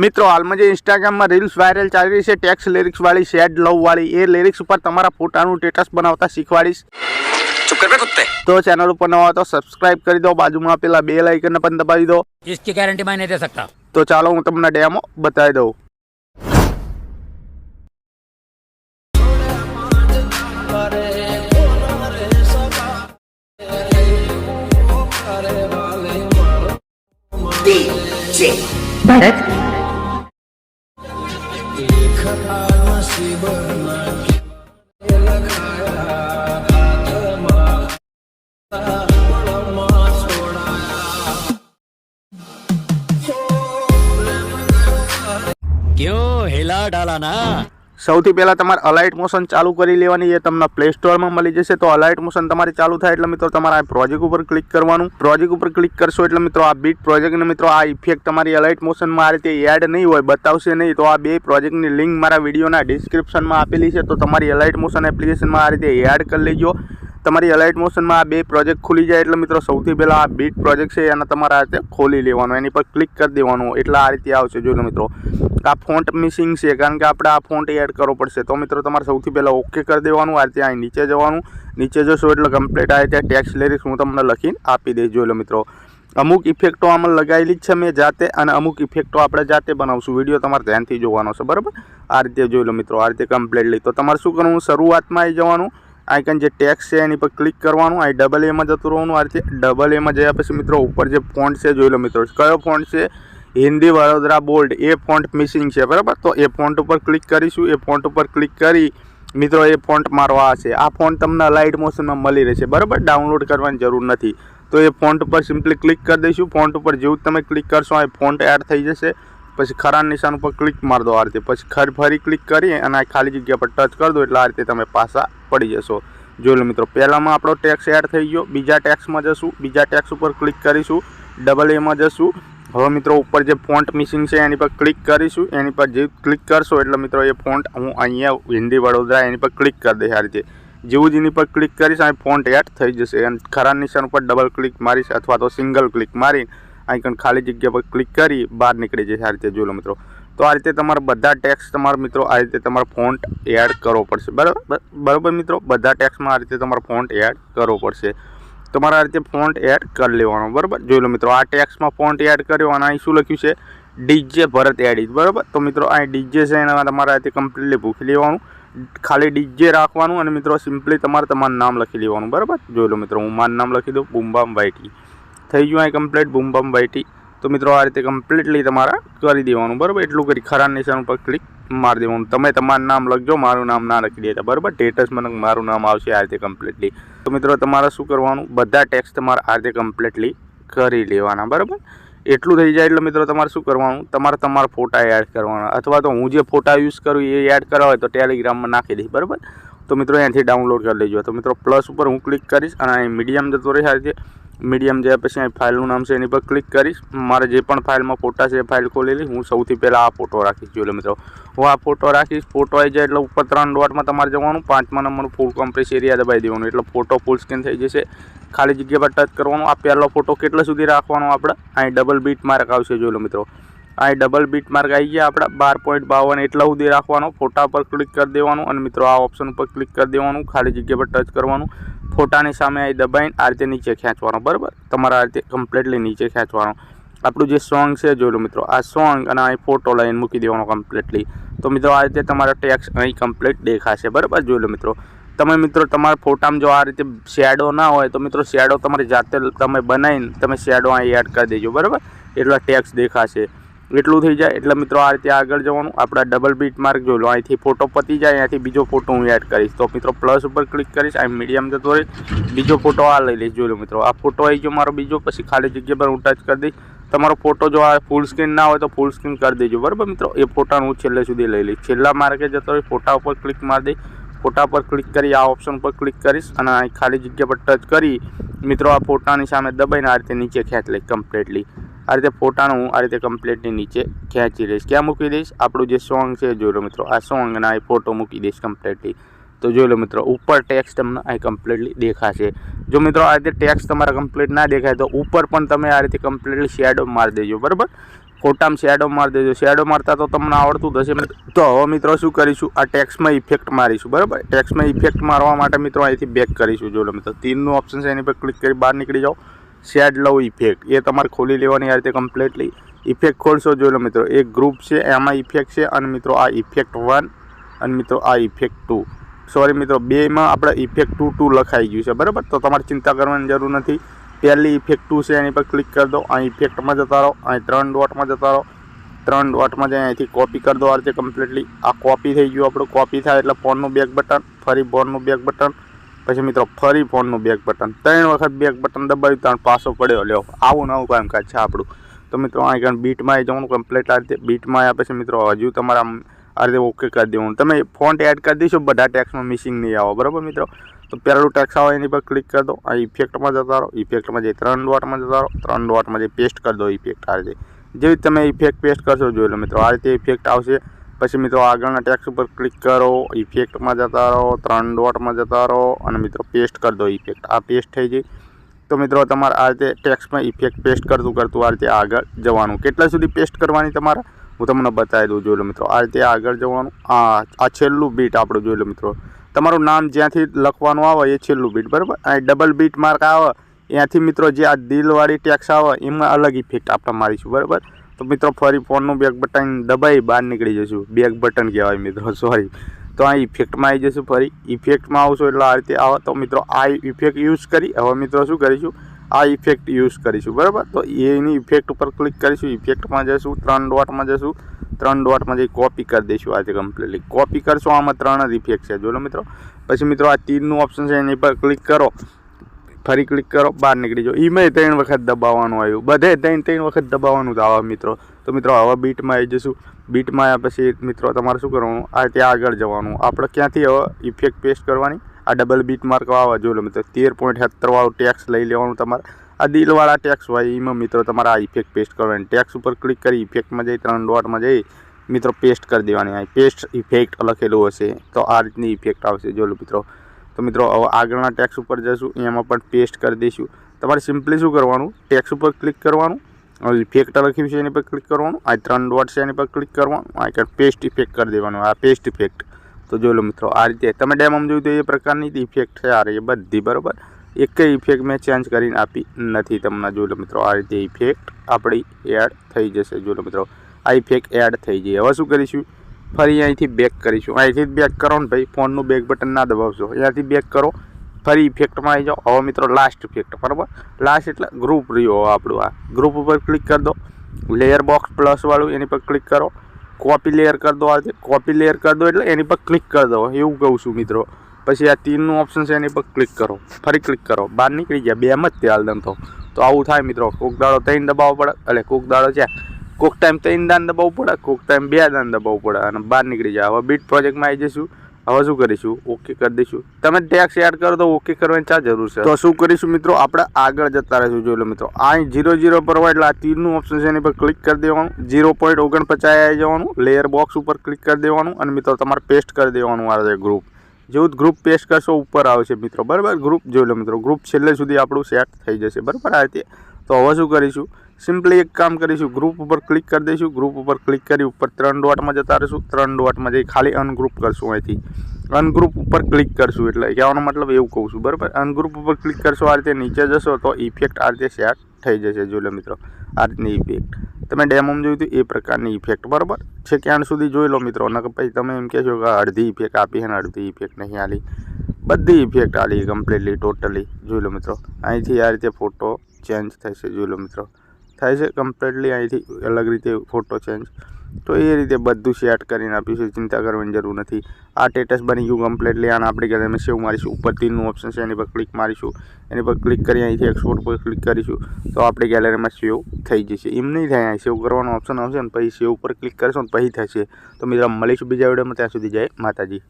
મિત્રો હાલમાં જે ઇન્સ્ટાગ્રામમાં રીલ્સ વાયરલ ચાલી રહી છે ટેક્સ લિરિક્સ વાળી સેડ લવ વાળી, એ લિરિક્સ ઉપર તમારા ફોટાનું સ્ટેટસ બનાવતા શીખવાડીશ। चुप कर बे कुत्ते। तो चैनल पर नवा हो तो सब्सक्राइब कर दो, बाजू में पेला बेल आइकन पण दबावी दो। इसकी गारंटी मैं नहीं दे सकता। तो चालो हूँ तमने डेमो बताई दऊं। भरत क्यों हिला डाला ना। સૌથી પહેલા તમારે અલાઇટ મોશન ચાલુ કરી લેવાની, એ તમને પ્લે સ્ટોરમાં મળી જશે। તો અલાઇટ મોશન તમારી ચાલુ થાય એટલે મિત્રો તમારે આ પ્રોજેક્ટ ઉપર ક્લિક કરવાનું। પ્રોજેક્ટ ઉપર ક્લિક કરશો એટલે મિત્રો આ બીટ પ્રોજેક્ટને મિત્રો આ ઇફેક્ટ તમારી અલાઇટ મોશનમાં આ રીતે એડ નહીં હોય, બતાવશે નહીં। તો આ બે પ્રોજેક્ટની લિંક મારા વિડીયોના ડિસ્ક્રિપ્શનમાં આપેલી છે, તો તમારી અલાઇટ મોશન એપ્લિકેશનમાં આ રીતે એડ કરી લેજો। તમારી અલાઇટ મોશનમાં આ બે પ્રોજેક્ટ ખુલી જાય એટલે મિત્રો સૌથી પહેલાં આ બીટ પ્રોજેક્ટ છે એને તમારે આ રીતે ખોલી લેવાનું, એની પર ક્લિક કરી દેવાનું એટલે આ રીતે આવશે। જોઈ લો મિત્રો આ ફોન્ટ મિસિંગ છે કારણ કે આપણે આ ફોન્ટ એડ કરવો પડશે। તો મિત્રો તમારે સૌથી પહેલાં ઓકે કરી દેવાનું, આ રીતે અહીં નીચે જવાનું, નીચે જશો એટલે કમ્પ્લીટ આ રીતે ટેક્સ્ટ લિરિક્સ હું તમને લખીને આપી દઈશ। જોઈ લો મિત્રો અમુક ઇફેક્ટો આમાં લગાવેલી જ છે મેં જાતે, અને અમુક ઇફેક્ટો આપણે જાતે બનાવશું। વિડીયો તમારે ધ્યાનથી જોવાનો છે, બરાબર। આ રીતે જોઈ લો મિત્રો, આ રીતે કમ્પ્લીટલી। તો તમારે શું કરવું, શરૂઆતમાં આવી જવાનું, આઇકન જે ટેક્સ્ટ છે એની પર ક્લિક કરવાનું, અહીં ડબલ એમાં જતું રહેવાનું। આ રીતે ડબલ એમાં જયા પછી મિત્રો ઉપર જે ફોન્ટ છે જોઈ લો મિત્રો, કયો ફોન્ટ છે, હિન્દી વડોદરા બોલ્ડ, એ ફોન્ટ મિસિંગ છે, બરાબર। તો એ ફોન્ટ ઉપર ક્લિક કરીશું, એ ફોન્ટ ઉપર ક્લિક કરી મિત્રો એ ફોન્ટ મારો આ છે, આ ફોન્ટ તમને અલાઇટ મોશનમાં મળી રહેશે, બરાબર। ડાઉનલોડ કરવાની જરૂર નથી। તો એ ફોન્ટ ઉપર સિમ્પલી ક્લિક કરી દઈશું। ફોન્ટ ઉપર જેવું તમે ક્લિક કરશો એ ફોન્ટ એડ થઈ જશે। પછી ખરા નિશાન ઉપર ક્લિક મારી દો આ રીતે, પછી ફરી ક્લિક કરી અને આ ખાલી જગ્યા પર ટચ કરી દો એટલે આ રીતે તમે પાછા પડી જશો। જોઈ લો મિત્રો પહેલામાં આપણો ટેક્સ એડ થઈ ગયો, બીજા ટેક્સમાં જશું, બીજા ટેક્સ ઉપર ક્લિક કરીશું, ડબલ એમાં જશું। હવે મિત્રો ઉપર જે ફોન્ટ મિસિંગ છે એની પર ક્લિક કરીશું, એની પર જે ક્લિક કરશો એટલે મિત્રો એ ફોન્ટ હું અહીંયા હિન્દી વડોદરા એની પર ક્લિક કરી દઈશ। આ રીતે જેવું જ એની પર ક્લિક કરીશ આ ફોન્ટ એડ થઈ જશે, અને ખરા નિશાન ઉપર ડબલ ક્લિક મારીશ અથવા તો સિંગલ ક્લિક મારી આઇકન ખાલી જગ્યા પર ક્લિક કરી બહાર નીકળી જશે। આ રીતે જોઈ લો મિત્રો, તો આ રીતે તમારે બધા ટેક્સ તમારા મિત્રો આ રીતે તમારે ફોન્ટ એડ કરવો પડશે, બરાબર મિત્રો। બધા ટેક્સમાં આ રીતે તમારે ફોન્ટ એડ કરવો પડશે। તમારે આ રીતે ફોન્ટ એડ કરી લેવાનો, બરાબર। જોઈ લો મિત્રો આ ટેક્સમાં ફોન્ટ એડ કર્યો અને અહીં શું લખ્યું છે, ડીજે ભરત એડિટ, બરાબર। તો મિત્રો અહીં ડીજે છે એના તમારે આ રીતે કમ્પ્લીટલી ભૂખી લેવાનું, ખાલી ડીજે રાખવાનું, અને મિત્રો સિમ્પલી તમારું નામ લખી લેવાનું, બરાબર। જોઈ લો મિત્રો હું મારું નામ લખી દઉં, બૂમ બામ વાયટી, થઈ ગયું અહીં કમ્પ્લીટ બૂમ બામ વાયટી। તો મિત્રો આ રીતે કમ્પ્લીટલી તમારે કરી દેવાનું, બરાબર। એટલું કરી ખરા નિશાન ઉપર ક્લિક મારી દેવાનું। તમે તમારું નામ લખજો, મારું નામ ના લખી દેતા, બરાબર। સ્ટેટસમાં મારું નામ આવશે આ રીતે કમ્પ્લીટલી। તો મિત્રો તમારે શું કરવાનું, બધા ટેક્સ તમારે આ રીતે કમ્પ્લીટલી કરી લેવાના, બરાબર। એટલું થઈ જાય એટલે મિત્રો તમારે શું કરવાનું, તમારા ફોટા એડ કરવાના, અથવા તો હું જે ફોટા યુઝ કરું એ એડ કરવા હોય તો ટેલિગ્રામમાં નાખી દઈશ, બરાબર। તો મિત્રો અહીંયાથી ડાઉનલોડ કરી લેજો। તો મિત્રો પ્લસ ઉપર હું ક્લિક કરીશ અને અહીં મીડિયમ જતો રહે, આ રીતે મીડિયમ જાય પછી અહીં ફાઇલનું નામ છે એની પર ક્લિક કરીશ, મારે જે પણ ફાઇલમાં ફોટા છે એ ફાઇલ ખોલી લઈશ। હું સૌથી પહેલાં આ ફોટો રાખીશ, જોઈ લો મિત્રો હું આ ફોટો રાખીશ। ફોટો આવી જાય એટલે ઉપર 3 ડોટમાં તમારે જવાનું, 5મા નંબરનું ફૂલ કોમ્પ્રેસ એરિયા દબાવી દેવાનું એટલે ફોટો ફૂલ સ્ક્રીન થઈ જશે। ખાલી જગ્યા પર ટચ કરવાનું, આ પહેલો ફોટો કેટલા સુધી રાખવાનો આપણે, અહીં ડબલ બીટ માર્ક આવશે, જોઈ લો મિત્રો અહીં ડબલ બીટ માર્ક આવી ગયા આપણા 12.52 એટલા સુધી રાખવાનો। ફોટા પર ક્લિક કરી દેવાનું અને મિત્રો આ ઓપ્શન ઉપર ક્લિક કરી દેવાનું, ખાલી જગ્યા પર ટચ કરવાનું, ફોટાની સામે અહીં દબાઈને આ રીતે નીચે ખેંચવાનો, બરાબર। તમારે આ રીતે કમ્પ્લીટલી નીચે ખેંચવાનો। આપણું જે સોંગ છે જોઈ લો મિત્રો આ સોંગ, અને અહીં ફોટો લઈને મૂકી દેવાનો કમ્પ્લીટલી। તો મિત્રો આ રીતે તમારો ટેક્સ અહીં કમ્પ્લીટ દેખાશે, બરાબર। જોઈ લો મિત્રો તમે મિત્રો તમારા ફોટામાં જો આ રીતે શેડો ના હોય તો મિત્રો શેડો તમારી જાતે તમે બનાવીને તમે શેડો અહીં એડ કરી દેજો, બરાબર। એટલા ટેક્સ દેખાશે। એટલું થઈ જાય એટલે મિત્રો આ રીતે આગળ જવાનું, આપણા ડબલ બીટ માર્ક જોઈ લો અહીંથી ફોટો પતી જાય, અહીંયાથી બીજો ફોટો હું એડ કરીશ। તો મિત્રો પ્લસ ઉપર ક્લિક કરીશ, અહીં મીડિયમ જતો રહીશ, બીજો ફોટો આ લઈ લઈશ, જોઈ લો મિત્રો આ ફોટો આવી ગયો મારો બીજો, પછી ખાલી જગ્યા પર હું ટચ કરી દઈશ। તમારો ફોટો જો આ ફૂલ સ્ક્રીન ના હોય તો ફૂલ સ્ક્રીન કરી દેજો, બરાબર મિત્રો। એ ફોટાનું હું છેલ્લે સુધી લઈ લઈશ, છેલ્લા માર્કે જતો રહીશ, ફોટા ઉપર ક્લિક મારી દઈશ, ફોટા પર ક્લિક કરી આ ઓપ્શન પર ક્લિક કરીશ અને અહીં ખાલી જગ્યા પર ટચ કરી મિત્રો આ ફોટાની સામે દબાઈને આ રીતે નીચે ખેંચ લઈશ કમ્પ્લીટલી। આ રીતે ફોટાનું હું આ રીતે કમ્પ્લીટલી નીચે ખેંચી લઈશ, ક્યાં મૂકી દઈશ, આપણું જે સોંગ છે જોઈ લો મિત્રો આ સોંગ અને આ ફોટો મૂકી દઈશ કમ્પ્લીટલી। तो जो लो मित्रों ऊपर टेक्स्ट तमने आ कम्प्लीटली देखाशे। जो मित्रों आ रीते टेक्स्ट तमारा कम्प्लीट ना देखाय तो ऊपर पण तमे आ रीते कम्प्लीटली शेडो मार देजो बराबर। ફોટામાં શેડો મારી દેજો. શેડો મારતા તો તમને આવડતું જ હશે. તો હવે મિત્રો શું કરીશું, આ ટેક્સમાં ઇફેક્ટ મારીશું. બરાબર, ટેક્સમાં ઇફેક્ટ મારવા માટે મિત્રો અહીંથી બેક કરીશું. જો મિત્રો 3નું ઓપ્શન છે, એની પર ક્લિક કરી બહાર નીકળી જાઓ. શેડ લવ ઇફેક્ટ એ તમારે ખોલી લેવાની આ રીતે કમ્પ્લીટલી. ઇફેક્ટ ખોલશો. જો મિત્રો એક ગ્રુપ છે, એમાં ઇફેક્ટ છે, અને મિત્રો આ ઇફેક્ટ 1 અને મિત્રો આ ઇફેક્ટ 2. સોરી મિત્રો, બેમાં આપણે ઇફેક્ટ 2 લખાઈ ગયું છે. બરાબર, તો તમારે ચિંતા કરવાની જરૂર નથી. પહેલી ઇફેક્ટ 2 છે, એની પર ક્લિક કરી દો. અહીં ઇફેક્ટમાં જતા રહો, અહીં 3 ડોટમાં જતા રહો. 3 ડોટમાં જઈ અહીંથી કોપી કરી દો આ રીતે કમ્પ્લીટલી. આ કોપી થઈ ગયું આપણું. કોપી થાય એટલે ફોનનું બેક બટન, ફરી ફોનનું બેક બટન, પછી મિત્રો ફરી ફોનનું બેક બટન. 3 વખત બેક બટન દબાવ્યું ત્યાં પાછો પડ્યો. લ્યો, આવું નવું કામકાજ છે આપણું. તો મિત્રો અહીં બીટમાં આવી જવાનું કમ્પ્લીટ આ રીતે. બીટમાં આવ્યા પછી મિત્રો હજુ તમારા આ રીતે ઓકે કરી દેવાનું. તમે ફોન્ટ એડ કરી દઈશો, બધા ટેક્સમાં મિસિંગ નહીં આવો. બરાબર મિત્રો, તો પહેલું ટેક્સ આવે એની પર ક્લિક કરી દો. આ ઇફેક્ટમાં જતા રહો. ઇફેક્ટમાં જઈ 3 ડોટમાં જતા રહો. 3 ડોટમાં જઈ પેસ્ટ કરી દો ઇફેક્ટ આ રીતે. જેવી તમે ઇફેક્ટ પેસ્ટ કરશો જોઈ લો મિત્રો, આ રીતે ઇફેક્ટ આવશે. પછી મિત્રો આગળના ટેક્સ ઉપર ક્લિક કરો. ઇફેક્ટમાં જતા રહો. 3 ડોટમાં જતા રહો અને મિત્રો પેસ્ટ કરી દો ઇફેક્ટ. આ પેસ્ટ થઈ જાય. તો મિત્રો તમારે આ રીતે ટેક્સમાં ઇફેક્ટ પેસ્ટ કરતું આ રીતે આગળ જવાનું. કેટલા સુધી પેસ્ટ કરવાની તમારે હું તમને બતાવી દઉં. જોઈ લો મિત્રો, આ રીતે આગળ જવાનું. આ છેલ્લું બીટ આપણું જોઈ લો મિત્રો. તમારું નામ જ્યાંથી લખવાનું આવે એ છેલ્લું બીટ. બરાબર, આ ડબલ બીટ માર્ક આવે ત્યાંથી મિત્રો જે આ દિલવાળી ટેક્સ આવે એમાં અલગ ઇફેક્ટ આપણે મારીશું. બરાબર, તો મિત્રો ફરી ફોનનું બેક બટન દબાઈ બહાર નીકળી જશું. બેક બટન કહેવાય મિત્રો, સોરી. તો આ ઇફેક્ટમાં આવી જશું. ફરી ઇફેક્ટમાં આવશો એટલે આ રીતે આવે. તો મિત્રો આ ઇફેક્ટ યુઝ કરી હવે મિત્રો શું કરીશું, આ ઇફેક્ટ યુઝ કરીશું. બરાબર, તો એની ઇફેક્ટ ઉપર ક્લિક કરીશું. ઇફેક્ટમાં જશું, 3 ડોટમાં જશું. 3 ડોટમાં જઈ કોપી કરી દઈશું આજે કમ્પ્લીટલી. કોપી કરશો, આમાં 3 જ ઇફેક્ટ છે. જોલો મિત્રો, પછી મિત્રો આ 3નું ઓપ્શન છે એની પર ક્લિક કરો. ફરી ક્લિક કરો, બહાર નીકળી જાઓ. એમાંય 3 વખત દબાવવાનું આવ્યું. બધે 3 વખત દબાવવાનું જ આવે મિત્રો. તો મિત્રો હવે બીટમાં આવી જશું. બીટમાં આવ્યા પછી મિત્રો તમારે શું કરવાનું, આ રીતે આગળ જવાનું. આપણે ક્યાંથી હવે ઇફેક્ટ પેસ્ટ કરવાની, આ ડબલ બીટ માર્ક આવે જોઈ લો મિત્રો. 13.70 વાળું ટેક્સ લઈ લેવાનું તમારે. આ દિલવાળા ટેક્સ હોય એમાં મિત્રો તમારે આ ઇફેક્ટ પેસ્ટ કરવાની. ટેક્સ ઉપર ક્લિક કરી ઇફેક્ટમાં જઈ 3 ડોટમાં જઈ મિત્રો પેસ્ટ કરી દેવાની. આ પેસ્ટ ઇફેક્ટ લખેલું હશે તો આ રીતની ઇફેક્ટ આવશે જોઈ લો મિત્રો. તો મિત્રો હવે આગળના ટેક્સ ઉપર જશું, એમાં પણ પેસ્ટ કરી દઈશું. તમારે સિમ્પલી શું કરવાનું, ટેક્સ ઉપર ક્લિક કરવાનું. ઇફેક્ટ લખ્યું છે એની પર ક્લિક કરવાનું. આ 3 ડોટ છે એની પર ક્લિક કરવાનું. આ પેસ્ટ ઇફેક્ટ કરી દેવાનું. આ પેસ્ટ ઇફેક્ટ. તો જોઈ લો મિત્રો, આ રીતે તમે ડેમોમાં જોયું તો એ પ્રકારની ઇફેક્ટ છે. આ રહી બધી. બરાબર, એક ઇફેક્ટ મેં ચેન્જ કરીને આપી નથી તમને. જોઈ લો મિત્રો, આ રીતે ઇફેક્ટ આપણી એડ થઈ જશે. જોઈ લો મિત્રો, આ ઇફેક્ટ એડ થઈ જાય. હવે શું કરીશું, ફરી અહીંથી બેક કરીશું. અહીંથી બેક કરો ને ભાઈ, ફોનનું બેક બટન ના દબાવશો. અહીંયાથી બેક કરો, ફરી ઇફેક્ટમાં આવી જાઓ. હવે મિત્રો લાસ્ટ ઇફેક્ટ. બરાબર, લાસ્ટ એટલે ગ્રુપ રહ્યો આપણું. આ ગ્રુપ ઉપર ક્લિક કરી દો. લેયર બોક્સ પ્લસ વાળું એની પર ક્લિક કરો. કોપી લેયર કરી દો. આ રીતે કોપી લેયર કરી દો એટલે એની પર ક્લિક કરી દો એવું કહું છું મિત્રો. પછી આ 3નું ઓપ્શન છે એની પર ક્લિક કરો. ફરી ક્લિક કરો, બહાર નીકળી ગયા. 2 જ ત્યાં હાલ તો આવું થાય મિત્રો. કોક દાડો 3 દબાવવો પડે, એટલે કોક દાડો છે કોક ટાઈમ 3 દાન દબાવવું પડે, કોક ટાઈમ 2 દાન દબાવવું પડે અને બહાર નીકળી જાય. હવે બીટ પ્રોજેક્ટમાં આવી જઈશું. હવે શું કરીશું, ઓકે કરી દઈશું. તમે ટેક્સ એડ કરો તો ઓકે કરવાની ચા જરૂર છે. તો શું કરીશું મિત્રો, આપણે આગળ જતા રહીશું. જોઈ લો મિત્રો, આ 0 પર હોય એટલે આ 3નું ઓપ્શન છે એની પર ક્લિક કરી દેવાનું. 0.49 આવી જવાનું. લેયર બોક્સ ઉપર ક્લિક કરી દેવાનું અને મિત્રો તમારે પેસ્ટ કરી દેવાનું. આ ગ્રુપ જેવું જ ગ્રુપ પેસ્ટ કરશો ઉપર આવશે મિત્રો. બરાબર, ગ્રુપ જોઈ લો મિત્રો, ગ્રુપ છેલ્લે સુધી આપણું સેટ થઈ જશે. બરાબર, આ રીતે. તો હવે શું કરીશું, સિમ્પલી એક કામ કરીશું, ગ્રુપ ઉપર ક્લિક કરી દઈશું. ગ્રુપ ઉપર ક્લિક કરી ઉપર 3 ડોટમાં જતા રહીશું. 3 ડોટમાં જઈ ખાલી અનગ્રુપ કરશું. અહીંથી અનગ્રુપ ઉપર ક્લિક કરશું. એટલે કહેવાનો મતલબ એવું કહું છું. બરાબર, અનગ્રુપ ઉપર ક્લિક કરશો, આ રીતે નીચે જશો તો ઇફેક્ટ આ રીતે સેટ થઈ જશે. જોઈ લો મિત્રો, આ રીતની ઇફેક્ટ તમે ડેમોમાં જોયું હતું એ પ્રકારની ઇફેક્ટ. બરાબર છે, ક્યાં સુધી જોઈ લો મિત્રો. નકર પછી તમે એમ કહેશો કે અડધી ઇફેક્ટ આપી છે ને અડધી ઇફેક્ટ નહીં આલી. બધી ઇફેક્ટ આલી કમ્પ્લીટલી ટોટલી. જોઈ લો મિત્રો, અહીંથી આ રીતે ફોટો ચેન્જ થશે. જોઈ લો મિત્રો, થાય છે કમ્પ્લીટલી. અહીંથી અલગ રીતે ફોટો ચેન્જ. તો એ રીતે બધું સેટ કરીને આપીશું. ચિંતા કરવાની જરૂર નથી. આ સ્ટેટસ બની ગયું કમ્પ્લીટલી. આને આપણે ગેલેરીમાં સેવ મારીશું. ઉપર 3નું ઓપ્શન છે એની પર ક્લિક મારીશું. એની પર ક્લિક કરી અહીંથી એક્સપોર્ટ પર ક્લિક કરીશું તો આપણી ગેલેરીમાં સેવ થઈ જશે. એમ નહીં થાય, અહીં સેવ કરવાનો ઓપ્શન આવશે ને પછી સેવ ઉપર ક્લિક કરશો ને પછી થશે. તો મિત્રો મળીશું બીજા વિડીયોમાં. ત્યાં સુધી જય માતાજી.